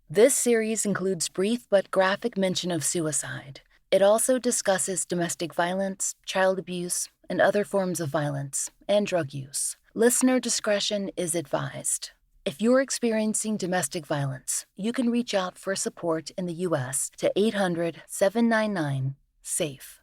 This series includes brief but graphic mention of suicide. It also discusses domestic violence, child abuse, and other forms of violence, and drug use. Listener discretion is advised. If you're experiencing domestic violence, you can reach out for support in the U.S. to 800-799-SAFE.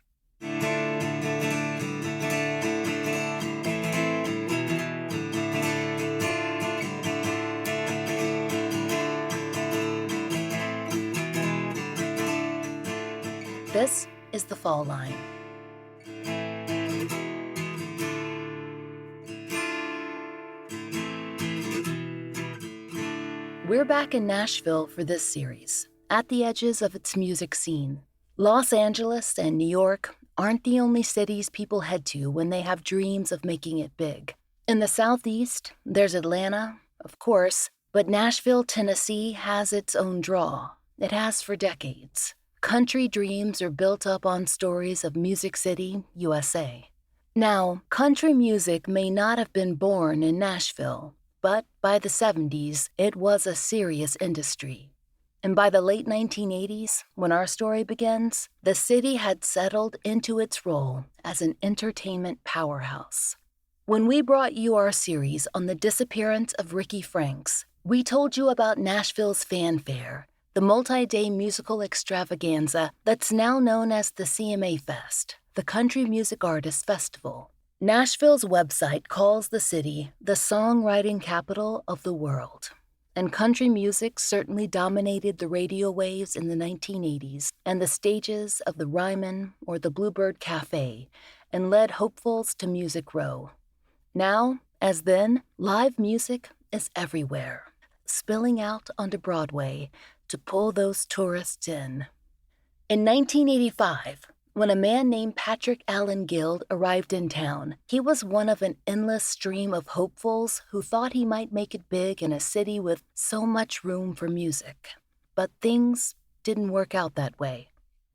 This is The Fall Line. We're back in Nashville for this series, at the edges of its music scene. Los Angeles and New York aren't the only cities people head to when they have dreams of making it big. In the Southeast, there's Atlanta, of course, but Nashville, Tennessee has its own draw. It has for decades. Country dreams are built up on stories of Music City, USA. Now, country music may not have been born in Nashville, but by the 70s, it was a serious industry. And by the late 1980s, when our story begins, the city had settled into its role as an entertainment powerhouse. When we brought you our series on the disappearance of Ricky Franks, we told you about Nashville's fanfare, the multi-day musical extravaganza that's now known as the CMA Fest, the Country Music Artists Festival. Nashville's website calls the city the songwriting capital of the world. And country music certainly dominated the radio waves in the 1980s and the stages of the Ryman or the Bluebird Cafe and led hopefuls to Music Row. Now, as then, live music is everywhere, spilling out onto Broadway to pull those tourists in. In 1985, when a man named Patrick Allen Guild arrived in town, he was one of an endless stream of hopefuls who thought he might make it big in a city with so much room for music. But things didn't work out that way.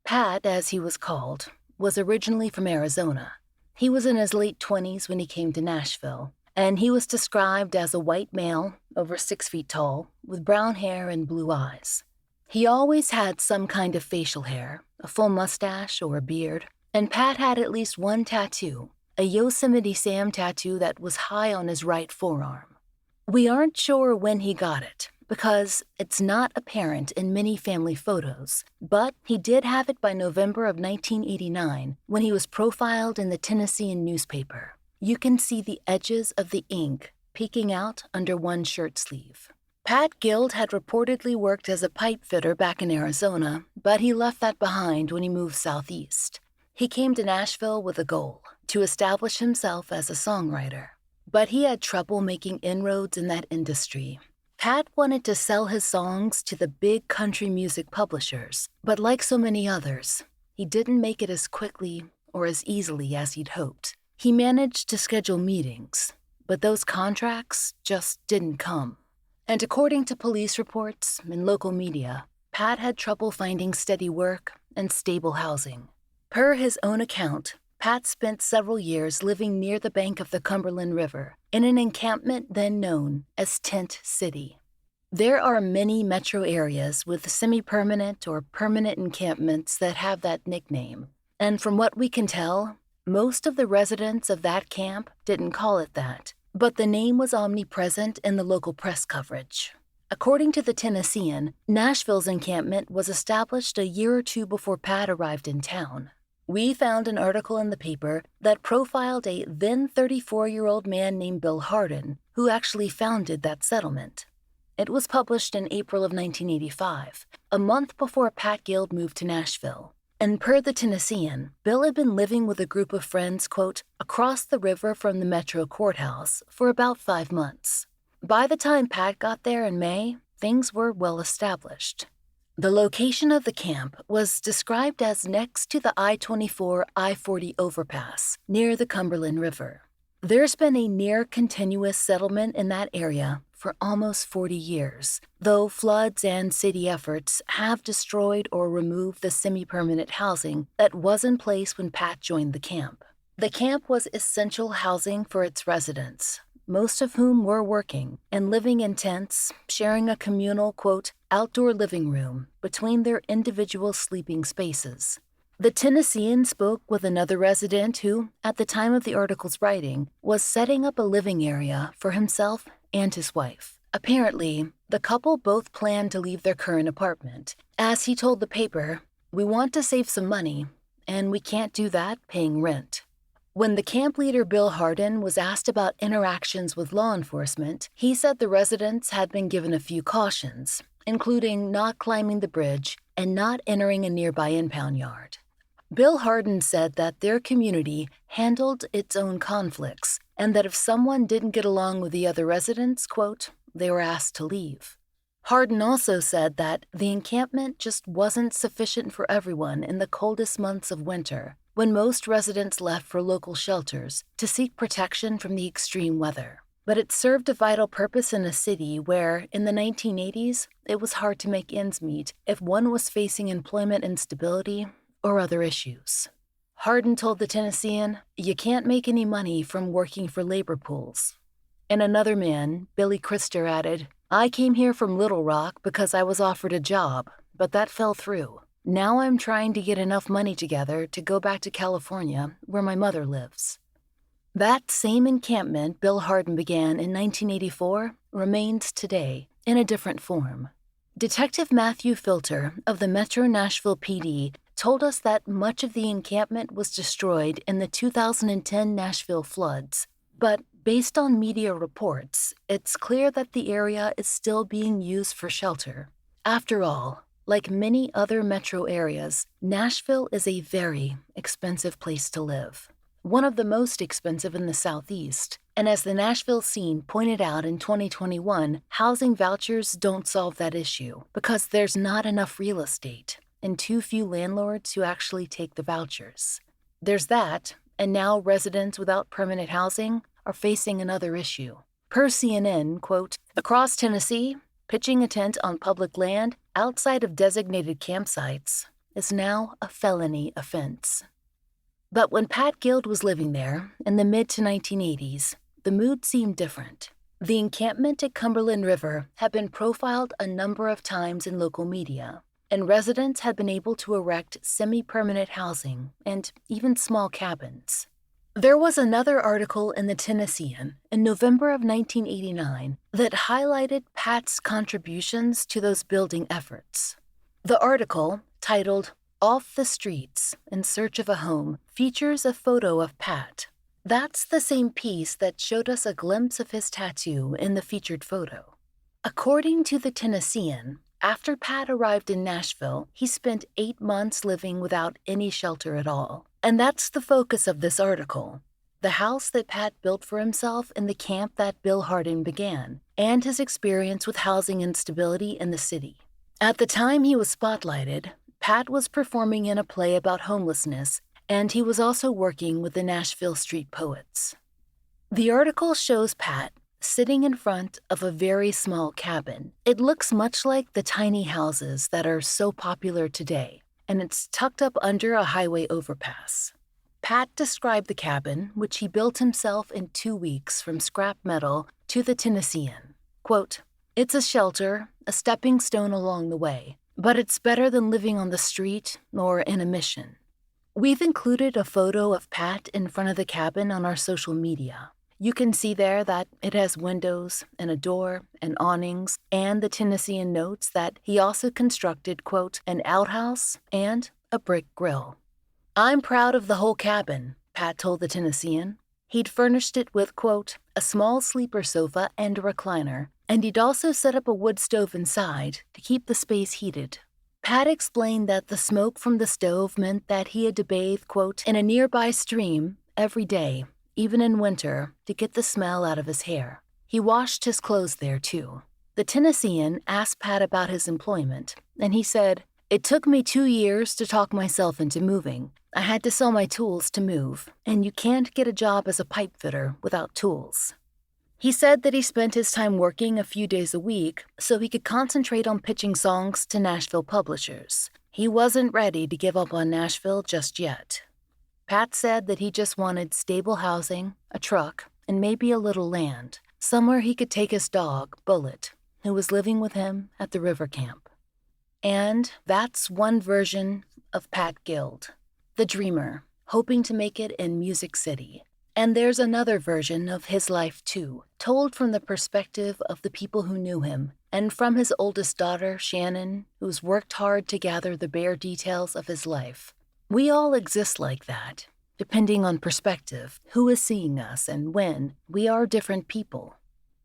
Pat, as he was called, was originally from Arizona. He was in his late 20s when he came to Nashville, and he was described as a white male, over 6 feet tall, with brown hair and blue eyes. He always had some kind of facial hair, a full mustache or a beard, and Pat had at least one tattoo, a Yosemite Sam tattoo that was high on his right forearm. We aren't sure when he got it, because it's not apparent in many family photos, but he did have it by November of 1989 when he was profiled in the Tennessean newspaper. You can see the edges of the ink peeking out under one shirt sleeve. Pat Guild had reportedly worked as a pipe fitter back in Arizona, but he left that behind when he moved southeast. He came to Nashville with a goal, to establish himself as a songwriter. But he had trouble making inroads in that industry. Pat wanted to sell his songs to the big country music publishers, but like so many others, he didn't make it as quickly or as easily as he'd hoped. He managed to schedule meetings, but those contracts just didn't come. And according to police reports and local media, Pat had trouble finding steady work and stable housing. Per his own account, Pat spent several years living near the bank of the Cumberland River in an encampment then known as Tent City. There are many metro areas with semi-permanent or permanent encampments that have that nickname. And from what we can tell, most of the residents of that camp didn't call it that. But the name was omnipresent in the local press coverage. According to the Tennessean, Nashville's encampment was established a year or two before Pat arrived in town. We found an article in the paper that profiled a then 34-year-old man named Bill Hardin, who actually founded that settlement. It was published in April of 1985, a month before Pat Guild moved to Nashville. And per the Tennessean, Bill had been living with a group of friends, quote, across the river from the Metro courthouse for about 5 months. By the time Pat got there in May, things were well established. The location of the camp was described as next to the I-24, I-40 overpass near the Cumberland River. There's been a near-continuous settlement in that area for almost 40 years, though floods and city efforts have destroyed or removed the semi-permanent housing that was in place when Pat joined the camp. The camp was essential housing for its residents, most of whom were working and living in tents, sharing a communal, quote, outdoor living room between their individual sleeping spaces. The Tennessean spoke with another resident who, at the time of the article's writing, was setting up a living area for himself and his wife. Apparently, the couple both planned to leave their current apartment. As he told the paper, "We want to save some money, and we can't do that paying rent." When the camp leader Bill Hardin was asked about interactions with law enforcement, he said the residents had been given a few cautions, including not climbing the bridge and not entering a nearby impound yard. Bill Hardin said that their community handled its own conflicts and that if someone didn't get along with the other residents, quote, they were asked to leave. Hardin also said that the encampment just wasn't sufficient for everyone in the coldest months of winter, when most residents left for local shelters to seek protection from the extreme weather. But it served a vital purpose in a city where, in the 1980s, it was hard to make ends meet if one was facing employment instability or other issues. Hardin told the Tennessean, "You can't make any money from working for labor pools." And another man, Billy Krister, added, "I came here from Little Rock because I was offered a job, but that fell through. Now I'm trying to get enough money together to go back to California, where my mother lives." That same encampment Bill Hardin began in 1984 remains today in a different form. Detective Matthew Filter of the Metro Nashville PD told us that much of the encampment was destroyed in the 2010 Nashville floods, but based on media reports, it's clear that the area is still being used for shelter. After all, like many other metro areas, Nashville is a very expensive place to live, one of the most expensive in the Southeast. And as the Nashville Scene pointed out in 2021, housing vouchers don't solve that issue because there's not enough real estate and too few landlords who actually take the vouchers. There's that, and now residents without permanent housing are facing another issue. Per CNN, quote, "Across Tennessee, pitching a tent on public land outside of designated campsites is now a felony offense." But when Pat Guild was living there in the mid to 1980s, the mood seemed different. The encampment at Cumberland River had been profiled a number of times in local media, and residents had been able to erect semi-permanent housing and even small cabins. There was another article in the Tennessean in November of 1989 that highlighted Pat's contributions to those building efforts. The article, titled "Off the Streets in Search of a Home," features a photo of Pat. That's the same piece that showed us a glimpse of his tattoo in the featured photo. According to the Tennessean, after Pat arrived in Nashville, he spent 8 months living without any shelter at all. And that's the focus of this article: the house that Pat built for himself in the camp that Bill Hardin began, and his experience with housing instability in the city. At the time he was spotlighted, Pat was performing in a play about homelessness, and he was also working with the Nashville Street Poets. The article shows Pat sitting in front of a very small cabin. It looks much like the tiny houses that are so popular today, and it's tucked up under a highway overpass. Pat described the cabin, which he built himself in 2 weeks from scrap metal, to the Tennessean. Quote, "It's a shelter, a stepping stone along the way, but it's better than living on the street or in a mission." We've included a photo of Pat in front of the cabin on our social media. You can see there that it has windows and a door and awnings, and the Tennessean notes that he also constructed, quote, "an outhouse and a brick grill." "I'm proud of the whole cabin," Pat told the Tennessean. He'd furnished it with, quote, "a small sleeper sofa and a recliner, and he'd also set up a wood stove inside to keep the space heated." Pat explained that the smoke from the stove meant that he had to bathe, quote, "in a nearby stream every day, even in winter, to get the smell out of his hair." He washed his clothes there, too. The Tennessean asked Pat about his employment, and he said, "It took me 2 years to talk myself into moving. I had to sell my tools to move, and you can't get a job as a pipe fitter without tools." He said that he spent his time working a few days a week so he could concentrate on pitching songs to Nashville publishers. He wasn't ready to give up on Nashville just yet. Pat said that he just wanted stable housing, a truck, and maybe a little land, somewhere he could take his dog, Bullet, who was living with him at the river camp. And that's one version of Pat Guild, the dreamer, hoping to make it in Music City. And there's another version of his life too, told from the perspective of the people who knew him, and from his oldest daughter, Shannon, who's worked hard to gather the bare details of his life. We all exist like that, depending on perspective, who is seeing us and when. We are different people.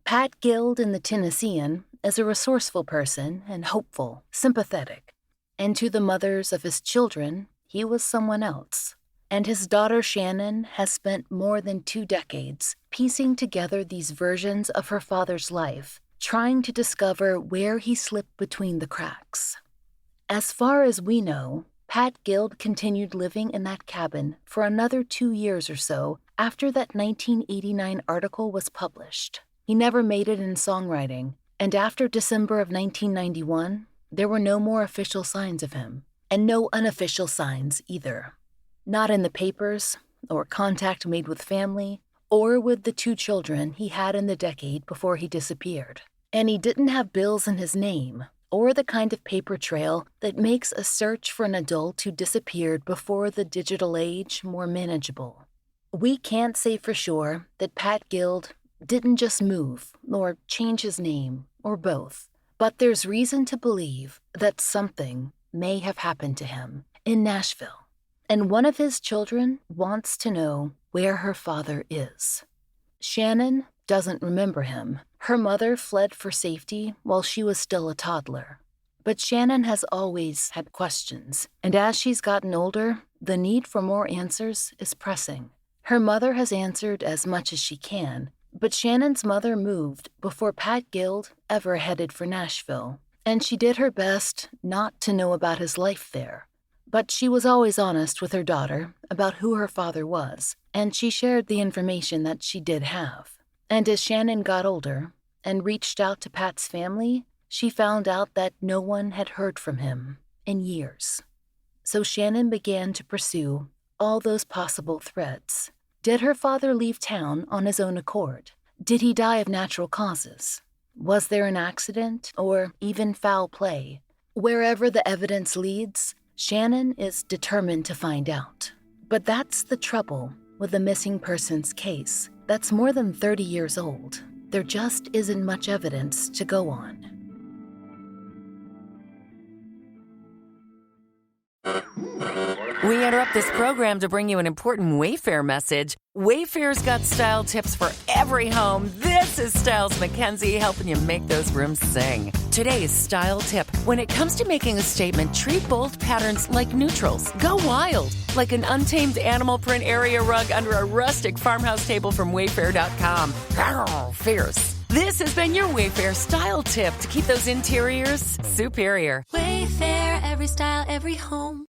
Pat Guild in the Tennessean is a resourceful person and hopeful, sympathetic. And to the mothers of his children, he was someone else. And his daughter Shannon has spent more than 2 decades piecing together these versions of her father's life, trying to discover where he slipped between the cracks. As far as we know, Pat Guild continued living in that cabin for another 2 years or so after that 1989 article was published. He never made it in songwriting, and after December of 1991, there were no more official signs of him, and no unofficial signs either. Not in the papers, or contact made with family, or with the 2 children he had in the decade before he disappeared. And he didn't have bills in his name, or the kind of paper trail that makes a search for an adult who disappeared before the digital age more manageable. We can't say for sure that Pat Guild didn't just move, or change his name, or both, but there's reason to believe that something may have happened to him in Nashville. And one of his children wants to know where her father is. Shannon doesn't remember him. Her mother fled for safety while she was still a toddler. But Shannon has always had questions, and as she's gotten older, the need for more answers is pressing. Her mother has answered as much as she can, but Shannon's mother moved before Pat Guild ever headed for Nashville, and she did her best not to know about his life there. But she was always honest with her daughter about who her father was, and she shared the information that she did have. And as Shannon got older and reached out to Pat's family, she found out that no one had heard from him in years. So Shannon began to pursue all those possible threads. Did her father leave town on his own accord? Did he die of natural causes? Was there an accident or even foul play? Wherever the evidence leads, Shannon is determined to find out. But that's the trouble with the missing persons case that's more than 30 years old. There just isn't much evidence to go on. We interrupt this program to bring you an important Wayfair message. Wayfair's got style tips for every home. This is Styles McKenzie helping you make those rooms sing. Today's style tip. When it comes to making a statement, treat bold patterns like neutrals. Go wild, like an untamed animal print area rug under a rustic farmhouse table from Wayfair.com. Arr, fierce. This has been your Wayfair style tip to keep those interiors superior. Wayfair, every style, every home.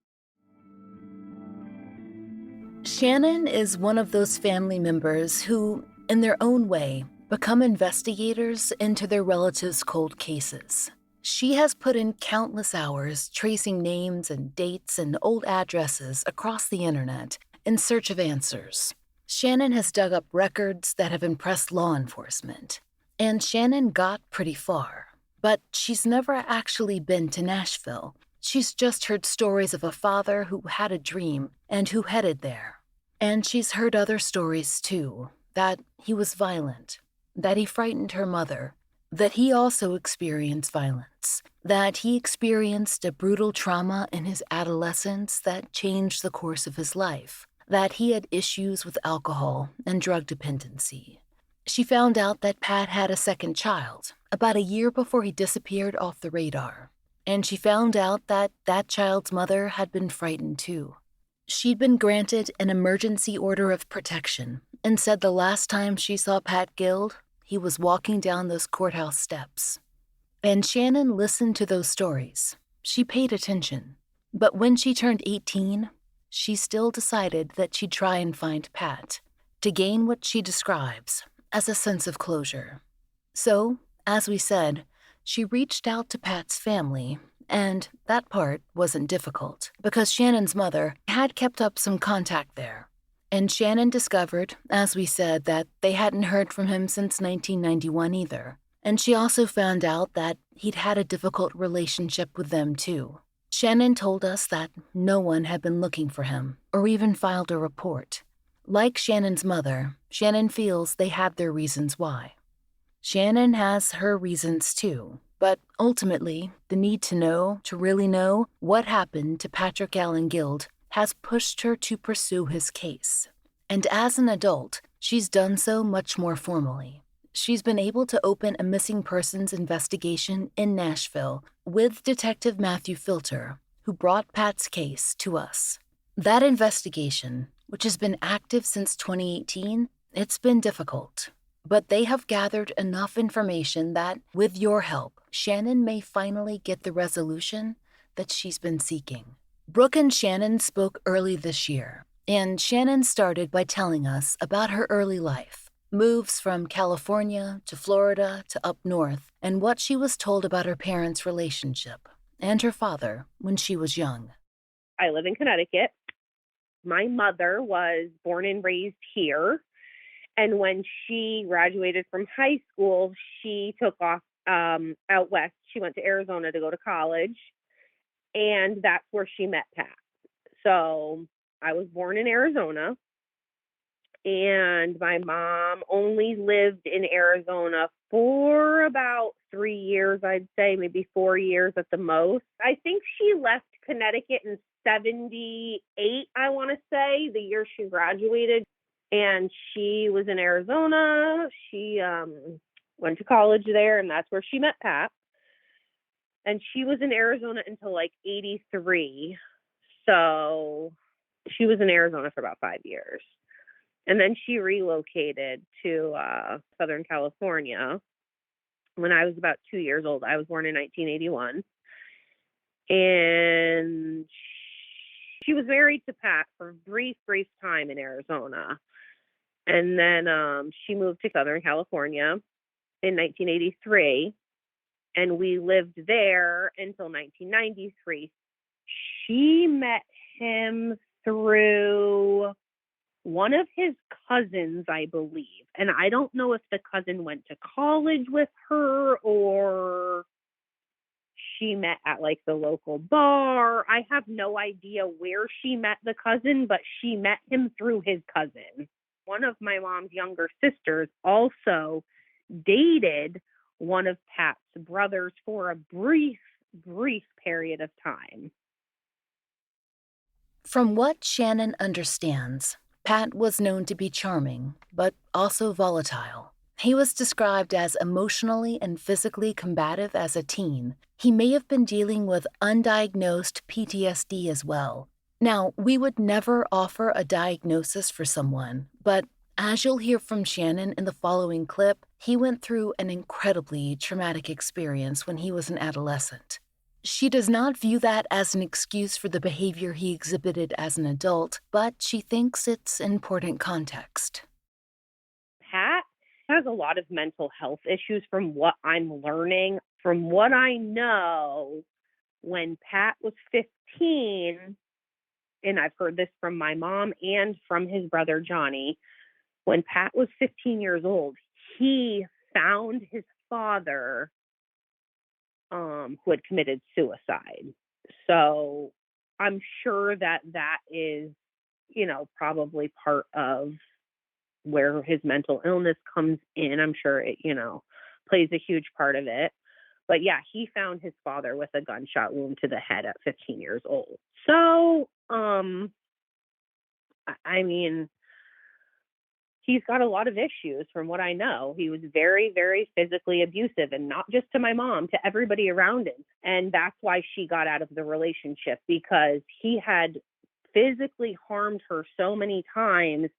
Shannon is one of those family members who, in their own way, become investigators into their relatives' cold cases. She has put in countless hours tracing names and dates and old addresses across the internet in search of answers. Shannon has dug up records that have impressed law enforcement, and Shannon got pretty far. But she's never actually been to Nashville. She's just heard stories of a father who had a dream and who headed there. And she's heard other stories, too, that he was violent, that he frightened her mother, that he also experienced violence, that he experienced a brutal trauma in his adolescence that changed the course of his life, that he had issues with alcohol and drug dependency. She found out that Pat had a second child about a year before he disappeared off the radar. And she found out that that child's mother had been frightened too. She'd been granted an emergency order of protection and said the last time she saw Pat Guild, he was walking down those courthouse steps. And Shannon listened to those stories. She paid attention. But when she turned 18, she still decided that she'd try and find Pat to gain what she describes as a sense of closure. So, as we said, she reached out to Pat's family, and that part wasn't difficult because Shannon's mother had kept up some contact there. And Shannon discovered, as we said, that they hadn't heard from him since 1991 either. And she also found out that he'd had a difficult relationship with them too. Shannon told us that no one had been looking for him or even filed a report. Like Shannon's mother, Shannon feels they had their reasons why. Shannon has her reasons too, but ultimately, the need to really know what happened to Patrick Allen Guild has pushed her to pursue his case. And as an adult, she's done so much more formally. She's been able to open a missing persons investigation in Nashville with Detective Matthew Filter, who brought Pat's case to us. That investigation, which has been active since 2018, it's been difficult. But they have gathered enough information that, with your help, Shannon may finally get the resolution that she's been seeking. Brooke and Shannon spoke early this year, and Shannon started by telling us about her early life, moves from California to Florida to up north, and what she was told about her parents' relationship and her father when she was young. I live in Connecticut. My mother was born and raised here. And when she graduated from high school, she took off out west. She went to Arizona to go to college. And that's where she met Pat. So I was born in Arizona. And my mom only lived in Arizona for about 3 years, I'd say, maybe 4 years at the most. I think she left Connecticut in 78, I want to say, the year she graduated. And she was in Arizona. She went to college there, and that's where she met Pat. And she was in Arizona until like 83. So she was in Arizona for about 5 years. And then she relocated to Southern California when I was about 2 years old. I was born in 1981. And she was married to Pat for a brief time in Arizona. And then she moved to Southern California in 1983. And we lived there until 1993. She met him through one of his cousins, I believe. And I don't know if the cousin went to college with her or she met at like the local bar. I have no idea where she met the cousin, but she met him through his cousin. One of my mom's younger sisters also dated one of Pat's brothers for a brief period of time. From what Shannon understands, Pat was known to be charming, but also volatile. He was described as emotionally and physically combative as a teen. He may have been dealing with undiagnosed PTSD as well. Now, we would never offer a diagnosis for someone, but as you'll hear from Shannon in the following clip, he went through an incredibly traumatic experience when he was an adolescent. She does not view that as an excuse for the behavior he exhibited as an adult, but she thinks it's important context. Pat has a lot of mental health issues from what I'm learning. From what I know, when Pat was 15, and I've heard this from my mom and from his brother Johnny, when Pat was 15 years old, he found his father who had committed suicide. So I'm sure that is, probably part of where his mental illness comes in. I'm sure it, plays a huge part of it. But yeah, he found his father with a gunshot wound to the head at 15 years old. So, I mean, he's got a lot of issues from what I know. He was very, very physically abusive, and not just to my mom, to everybody around him. And that's why she got out of the relationship, because he had physically harmed her so many times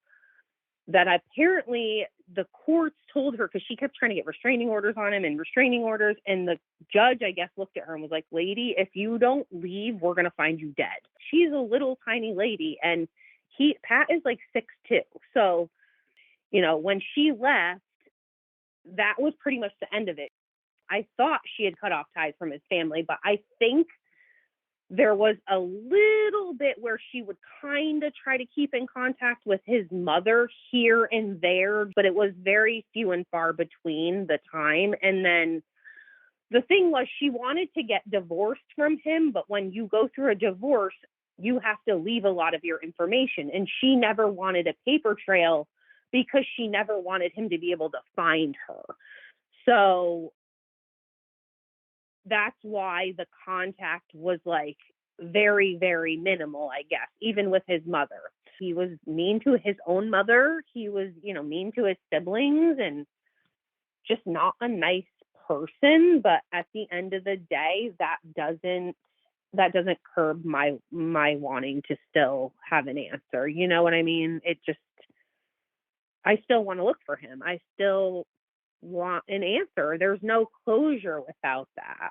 that apparently the courts told her, because she kept trying to get restraining orders on him and the judge, I guess, looked at her and was like, "Lady, if you don't leave, we're going to find you dead." She's a little tiny lady, and Pat is like 6'2". So, when she left, that was pretty much the end of it. I thought she had cut off ties from his family, but I think There was a little bit where she would kind of try to keep in contact with his mother here and there, but it was very few and far between the time. And then the thing was, she wanted to get divorced from him, but when you go through a divorce, you have to leave a lot of your information. And she never wanted a paper trail because she never wanted him to be able to find her. So that's why the contact was like very, very minimal, I guess, even with his mother. He was mean to his own mother. He was, mean to his siblings and just not a nice person. But at the end of the day, that doesn't curb my wanting to still have an answer. You know what I mean? I still want to look for him. I still want an answer. There's no closure without that.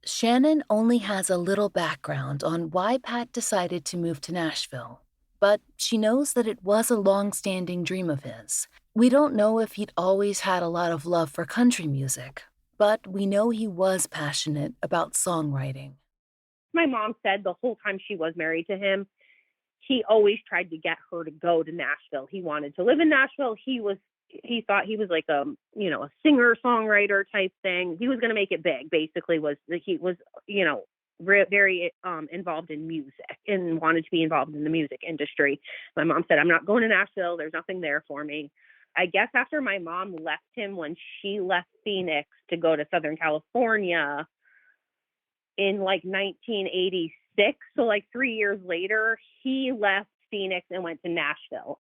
Shannon only has a little background on why Pat decided to move to Nashville, but she knows that it was a long-standing dream of his. We don't know if he'd always had a lot of love for country music, but we know he was passionate about songwriting. My mom said the whole time she was married to him, he always tried to get her to go to Nashville. He wanted to live in Nashville. He thought he was like a singer songwriter type thing. He was going to make it big. Basically, he was very involved in music and wanted to be involved in the music industry. My mom said, "I'm not going to Nashville. There's nothing there for me." I guess after my mom left him when she left Phoenix to go to Southern California in like 1986, so like 3 years later, he left Phoenix and went to Nashville.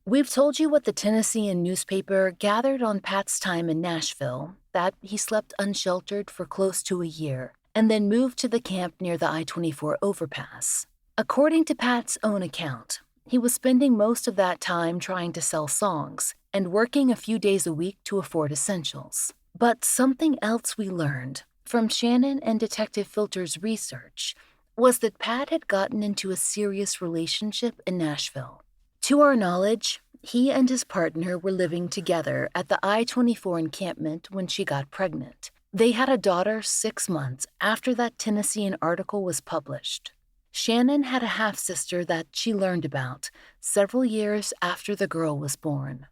We've told you what the Tennessean newspaper gathered on Pat's time in Nashville, that he slept unsheltered for close to a year and then moved to the camp near the I-24 overpass. According to Pat's own account, he was spending most of that time trying to sell songs and working a few days a week to afford essentials. But something else we learned from Shannon and Detective Filter's research was that Pat had gotten into a serious relationship in Nashville. To our knowledge, he and his partner were living together at the I-24 encampment when she got pregnant. They had a daughter 6 months after that Tennessean article was published. Shannon had a half-sister that she learned about several years after the girl was born.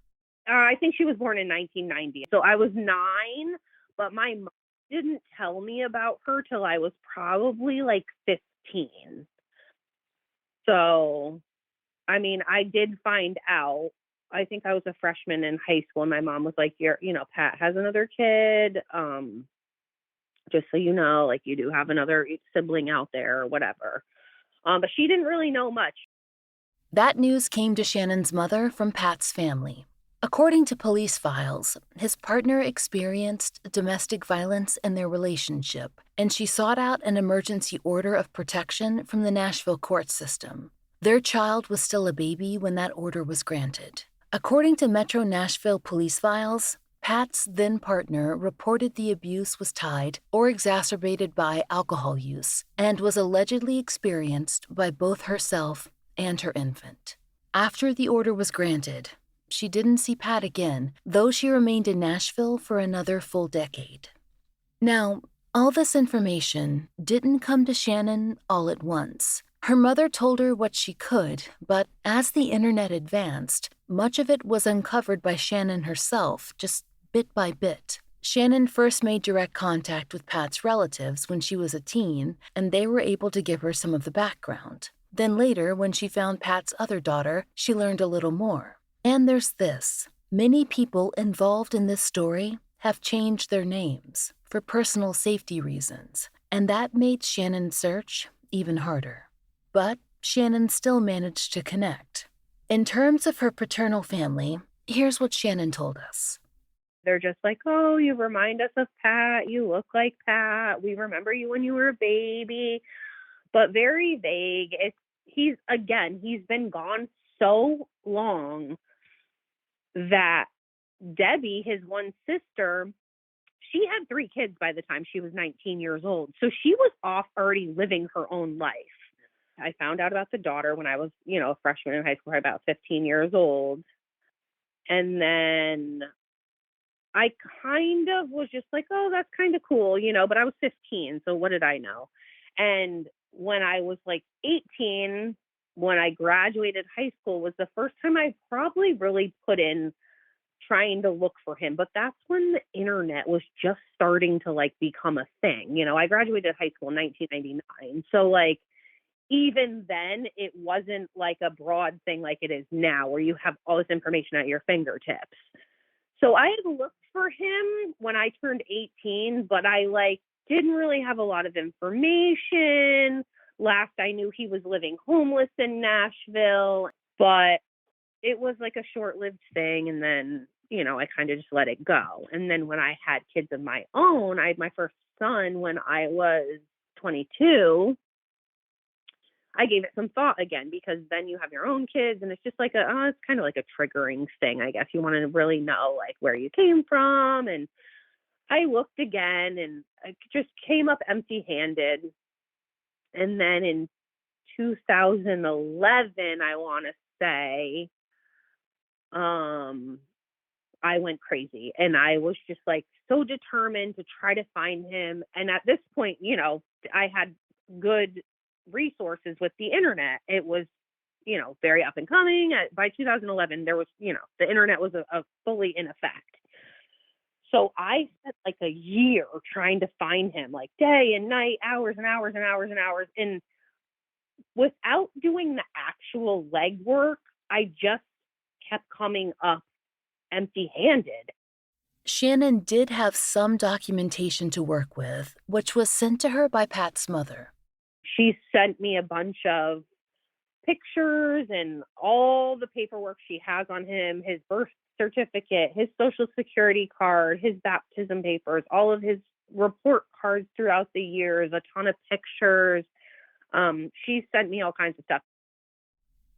I think she was born in 1990. So I was 9, but my mom didn't tell me about her till I was probably like 15. So, I mean, I did find out. I think I was a freshman in high school, and my mom was like, Pat has another kid. Just so you know, like, you do have another sibling out there or whatever. But she didn't really know much. That news came to Shannon's mother from Pat's family. According to police files, his partner experienced domestic violence in their relationship, and she sought out an emergency order of protection from the Nashville court system. Their child was still a baby when that order was granted. According to Metro Nashville Police files, Pat's then-partner reported the abuse was tied or exacerbated by alcohol use and was allegedly experienced by both herself and her infant. After the order was granted, she didn't see Pat again, though she remained in Nashville for another full decade. Now, all this information didn't come to Shannon all at once. Her mother told her what she could, but as the internet advanced, much of it was uncovered by Shannon herself, just bit by bit. Shannon first made direct contact with Pat's relatives when she was a teen, and they were able to give her some of the background. Then later, when she found Pat's other daughter, she learned a little more. And there's this. Many people involved in this story have changed their names for personal safety reasons, and that made Shannon's search even harder. But Shannon still managed to connect. In terms of her paternal family, here's what Shannon told us. They're just like, "Oh, you remind us of Pat. You look like Pat. We remember you when you were a baby," but very vague. He's been gone so long that Debbie, his one sister, she had 3 kids by the time she was 19 years old. So she was off already living her own life. I found out about the daughter when I was, a freshman in high school, about 15 years old. And then I kind of was just like, oh, that's kind of cool, but I was 15. So what did I know? And when I was like 18, when I graduated high school, was the first time I probably really put in trying to look for him. But that's when the internet was just starting to like become a thing. You know, I graduated high school in 1999. So like even then it wasn't like a broad thing like it is now where you have all this information at your fingertips. So I had looked for him when I turned 18, but I like didn't really have a lot of information. Last I knew he was living homeless in Nashville, but it was like a short-lived thing, and then, you know, I kind of just let it go. And then when I had kids of my own, I had my first son when I was 22. I gave it some thought again because then you have your own kids and it's just like it's kind of like a triggering thing, I guess. You want to really know like where you came from. And I looked again and I just came up empty-handed. And then in 2011, I want to say, I went crazy and I was just like so determined to try to find him. And at this point, you know, I had good resources with the internet. It was, you know, very up and coming. By 2011, there was, you know, the internet was a fully in effect. So I spent like a year trying to find him, like day and night, hours and hours and hours and hours. And without doing the actual legwork, I just kept coming up empty-handed. Shannon did have some documentation to work with, which was sent to her by Pat's mother. She sent me a bunch of pictures and all the paperwork she has on him, his birth certificate, his social security card, his baptism papers, all of his report cards throughout the years, a ton of pictures. She sent me all kinds of stuff.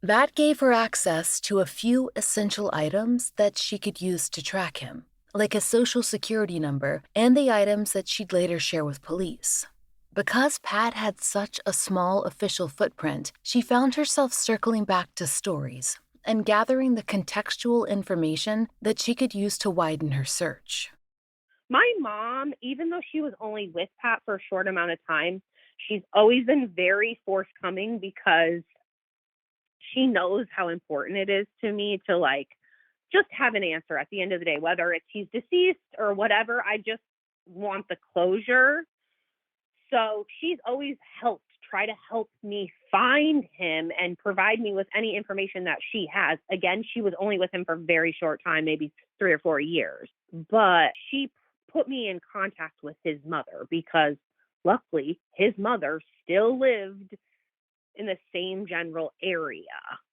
That gave her access to a few essential items that she could use to track him, like a social security number and the items that she'd later share with police. Because Pat had such a small official footprint, she found herself circling back to stories and gathering the contextual information that she could use to widen her search. My mom, even though she was only with Pat for a short amount of time, she's always been very forthcoming because she knows how important it is to me to like just have an answer at the end of the day, whether it's he's deceased or whatever. I just want the closure. So she's always try to help me find him and provide me with any information that she has. Again, she was only with him for a very short time, maybe 3 or 4 years, but she put me in contact with his mother because luckily his mother still lived in the same general area.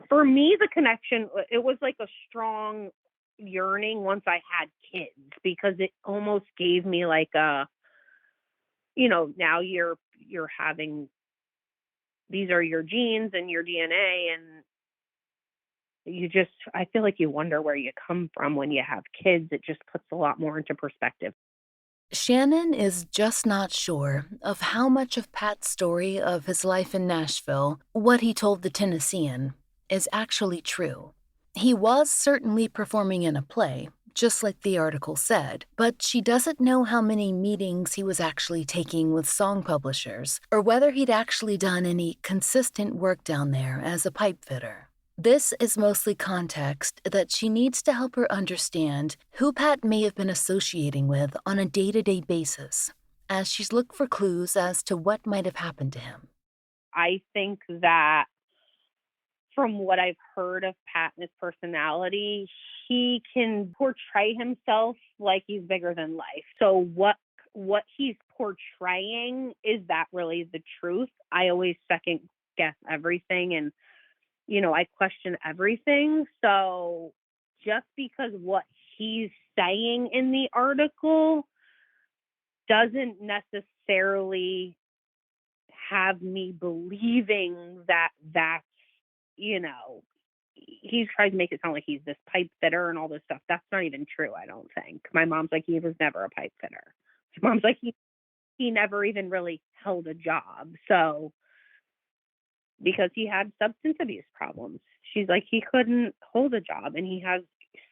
For me, the connection, it was like a strong yearning once I had kids because it almost gave me like a, you know, now you're having, these are your genes and your DNA, and I feel like you wonder where you come from when you have kids. It just puts a lot more into perspective. Shannon is just not sure of how much of Pat's story of his life in Nashville, what he told the Tennessean, is actually true. He was certainly performing in a play, just like the article said, but she doesn't know how many meetings he was actually taking with song publishers, or whether he'd actually done any consistent work down there as a pipe fitter. This is mostly context that she needs to help her understand who Pat may have been associating with on a day-to-day basis, as she's looked for clues as to what might have happened to him. I think that from what I've heard of Pat and his personality, he can portray himself like he's bigger than life. So what he's portraying, is that really the truth? I always second guess everything, and you know, I question everything. So just because what he's saying in the article doesn't necessarily have me believing that that's, you know, he tries to make it sound like he's this pipe fitter and all this stuff. That's not even true, I don't think. My mom's like, he was never a pipe fitter. My mom's like, he never even really held a job. So, because he had substance abuse problems. She's like, he couldn't hold a job and he has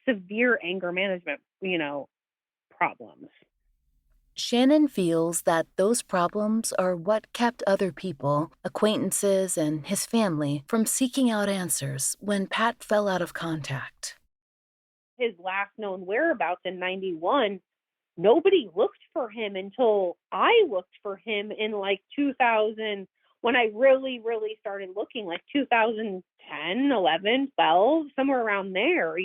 severe anger management, you know, problems. Shannon feels that those problems are what kept other people, acquaintances, and his family from seeking out answers when Pat fell out of contact. His last known whereabouts in 91, nobody looked for him until I looked for him in like 2000, when I really, really started looking, like 2010, 11, 12, somewhere around there,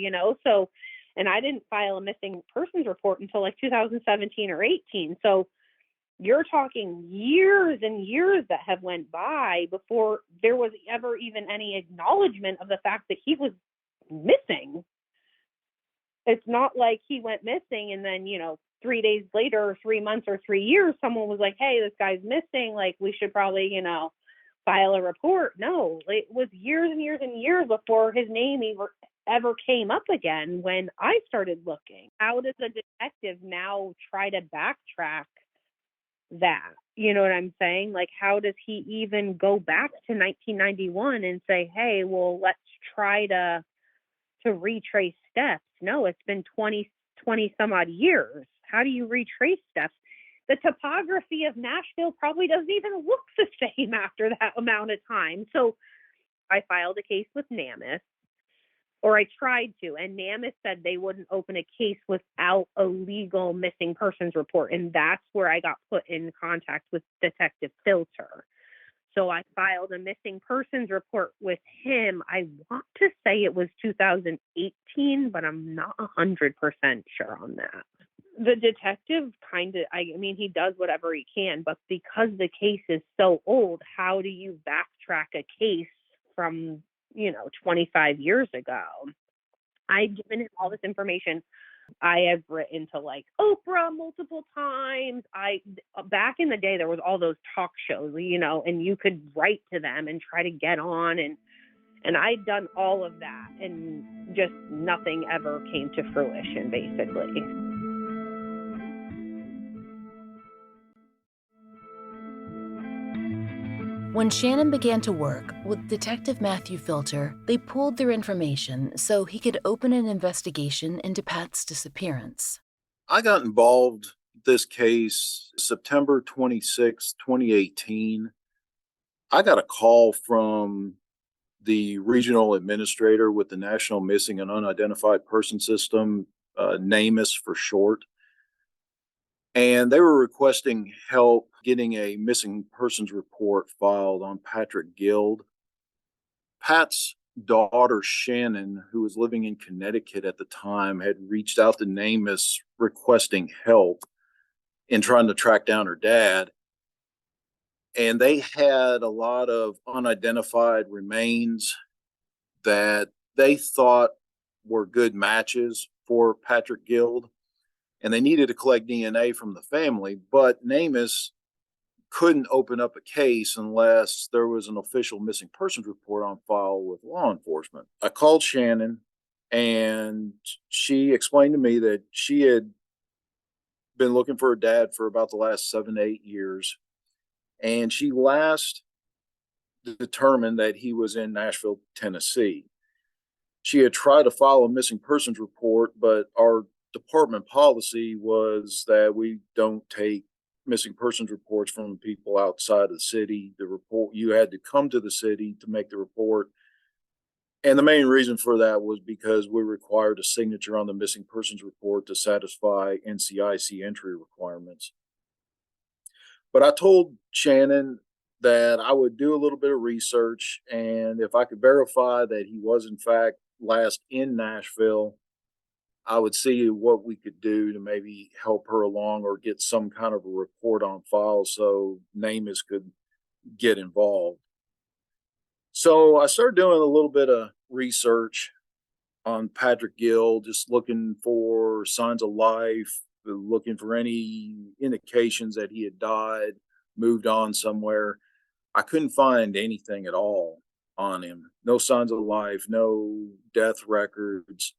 So, and I didn't file a missing persons report until like 2017 or 18. So you're talking years and years that have went by before there was ever even any acknowledgement of the fact that he was missing. It's not like he went missing and then, 3 days later, or 3 months or 3 years, someone was like, hey, this guy's missing. Like, we should probably, file a report. No, it was years and years and years before his name ever came up again when I started looking. How does a detective now try to backtrack that? You know what I'm saying? Like, how does he even go back to 1991 and say, hey, well, let's try to retrace steps? No, it's been 20 some odd years. How do you retrace steps? The topography of Nashville probably doesn't even look the same after that amount of time. So I filed a case with NamUs, or I tried to, and NamUs said they wouldn't open a case without a legal missing persons report. And that's where I got put in contact with Detective Filter. So I filed a missing persons report with him. I want to say it was 2018, but I'm not 100% sure on that. The detective he does whatever he can, but because the case is so old, how do you backtrack a case from, 25 years ago? I've given him all this information. I have written to like Oprah multiple times. Back in the day, there was all those talk shows, and you could write to them and try to get on. And I'd done all of that, and just nothing ever came to fruition, basically. When Shannon began to work with Detective Matthew Filter, they pooled their information so he could open an investigation into Pat's disappearance. I got involved in this case September 26, 2018. I got a call from the regional administrator with the National Missing and Unidentified Person System, NamUs for short. And they were requesting help getting a missing persons report filed on Patrick Guild. Pat's daughter, Shannon, who was living in Connecticut at the time, had reached out to NamUs requesting help in trying to track down her dad. And they had a lot of unidentified remains that they thought were good matches for Patrick Guild. And they needed to collect DNA from the family, but NamUs couldn't open up a case unless there was an official missing persons report on file with law enforcement. I called Shannon, and she explained to me that she had been looking for her dad for about the last 7 to 8 years, and she last determined that he was in Nashville, Tennessee. She had tried to file a missing persons report, but our department policy was that we don't take missing persons reports from people outside of the city. The report, you had to come to the city to make the report. And the main reason for that was because we required a signature on the missing persons report to satisfy NCIC entry requirements. But I told Shannon that I would do a little bit of research, and if I could verify that he was in fact last in Nashville, I would see what we could do to maybe help her along or get some kind of a report on file so NamUs could get involved. So I started doing a little bit of research on Patrick Guild, just looking for signs of life, looking for any indications that he had died, moved on somewhere. I couldn't find anything at all on him. No signs of life, no death records.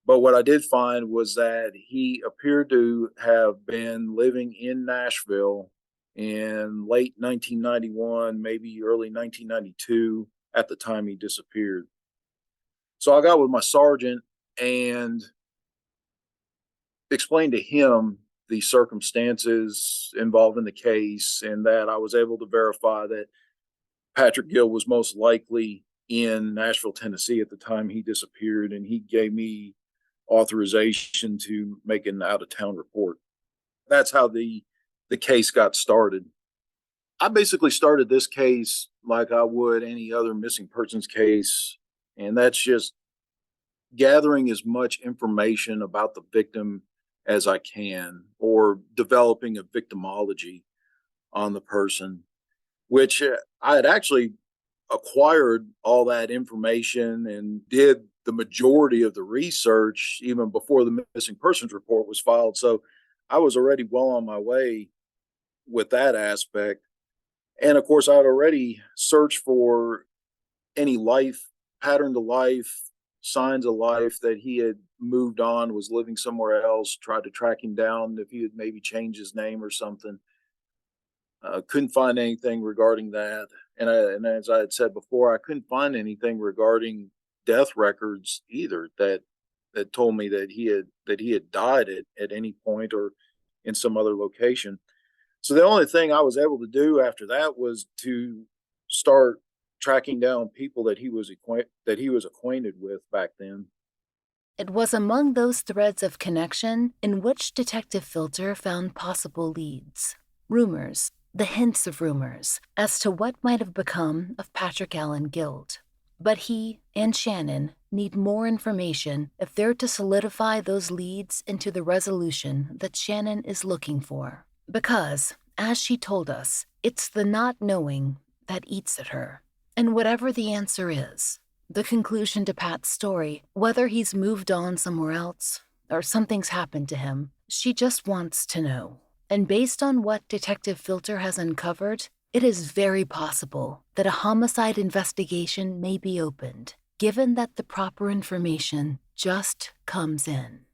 But what I did find was that he appeared to have been living in Nashville in late 1991, maybe early 1992 at the time he disappeared. So I got with my sergeant and explained to him the circumstances involved in the case, and that I was able to verify that Patrick Gill was most likely in Nashville, Tennessee at the time he disappeared, and he gave me authorization to make an out-of-town report. That's how the case got started. I basically started this case like I would any other missing persons case, and that's just gathering as much information about the victim as I can, or developing a victimology on the person, which I had actually acquired all that information and did the majority of the research even before the missing persons report was filed. So I was already well on my way with that aspect. And of course, I had already searched for any life, pattern to life, signs of life that he had moved on, was living somewhere else, tried to track him down if he had maybe changed his name or something. Couldn't find anything regarding that. And as I had said before, I couldn't find anything regarding death records either that told me that he had died at any point or in some other location. So the only thing I was able to do after that was to start tracking down people that he was acquainted with back then. It was among those threads of connection in which Detective Filter found possible leads, rumors, the hints of rumors, as to what might have become of Patrick Allen Guild. But he and Shannon need more information if they're to solidify those leads into the resolution that Shannon is looking for. Because, as she told us, it's the not knowing that eats at her. And whatever the answer is, the conclusion to Pat's story, whether he's moved on somewhere else or something's happened to him, she just wants to know. And based on what Detective Filter has uncovered, it is very possible that a homicide investigation may be opened, given that the proper information just comes in.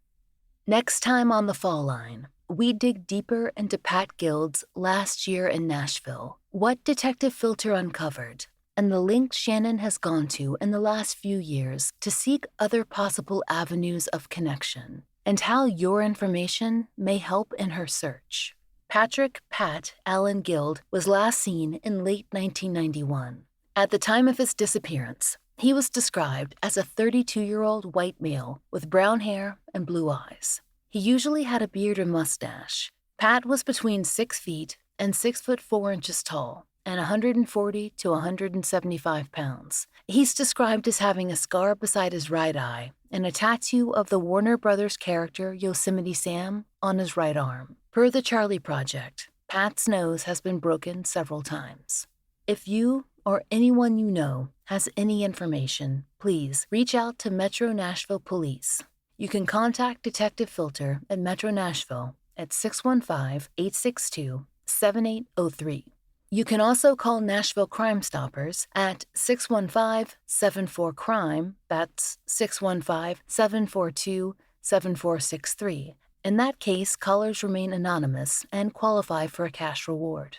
Next time on The Fall Line, we dig deeper into Pat Guild's last year in Nashville, what Detective Filter uncovered, and the links Shannon has gone to in the last few years to seek other possible avenues of connection, and how your information may help in her search. Patrick "Pat" Allen Guild was last seen in late 1991. At the time of his disappearance, he was described as a 32-year-old white male with brown hair and blue eyes. He usually had a beard or mustache. Pat was between 6 feet and 6 foot 4 inches tall and 140 to 175 pounds. He's described as having a scar beside his right eye and a tattoo of the Warner Brothers character Yosemite Sam on his right arm. Per the Charlie Project, Pat's nose has been broken several times. If you or anyone you know has any information, please reach out to Metro Nashville Police. You can contact Detective Filter at Metro Nashville at 615-862-7803. You can also call Nashville Crime Stoppers at 615-74-CRIME, that's 615-742-7463. In that case, callers remain anonymous and qualify for a cash reward.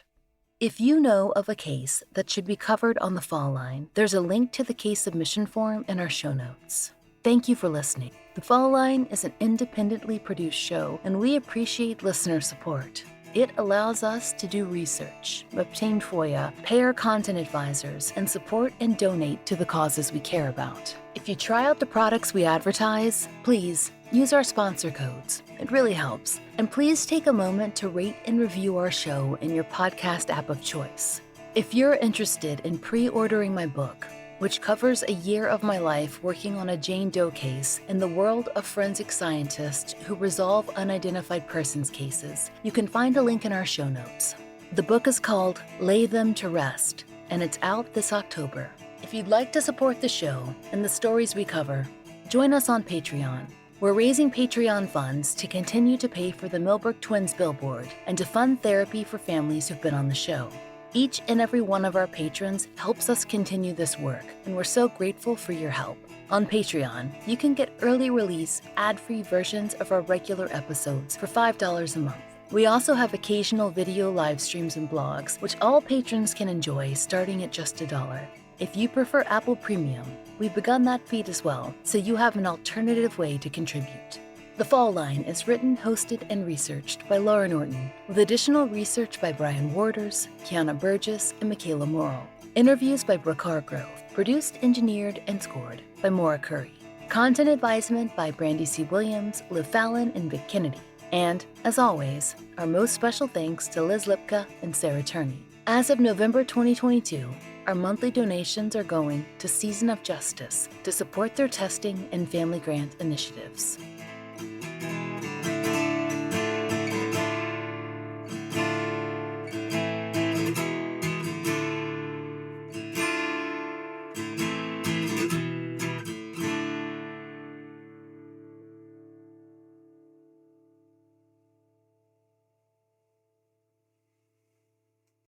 If you know of a case that should be covered on The Fall Line, there's a link to the case submission form in our show notes. Thank you for listening. The Fall Line is an independently produced show, and we appreciate listener support. It allows us to do research, obtain FOIA, pay our content advisors, and support and donate to the causes we care about. If you try out the products we advertise, please use our sponsor codes. It really helps. And please take a moment to rate and review our show in your podcast app of choice. If you're interested in pre-ordering my book, which covers a year of my life working on a Jane Doe case in the world of forensic scientists who resolve unidentified persons cases, you can find a link in our show notes. The book is called Lay Them to Rest, and it's out this October. If you'd like to support the show and the stories we cover, join us on Patreon. We're raising Patreon funds to continue to pay for the Millbrook Twins billboard and to fund therapy for families who've been on the show. Each and every one of our patrons helps us continue this work, and we're so grateful for your help. On Patreon, you can get early release, ad-free versions of our regular episodes for $5 a month. We also have occasional video live streams and blogs, which all patrons can enjoy starting at just $1. If you prefer Apple Premium, we've begun that feed as well, so you have an alternative way to contribute. The Fall Line is written, hosted, and researched by Laura Norton, with additional research by Brian Warders, Kiana Burgess, and Michaela Morrill. Interviews by Brooke Hargrove. Produced, engineered, and scored by Maura Curry. Content advisement by Brandy C. Williams, Liv Fallon, and Vic Kennedy. And, as always, our most special thanks to Liz Lipka and Sarah Turney. As of November 2022, our monthly donations are going to Season of Justice to support their testing and family grant initiatives.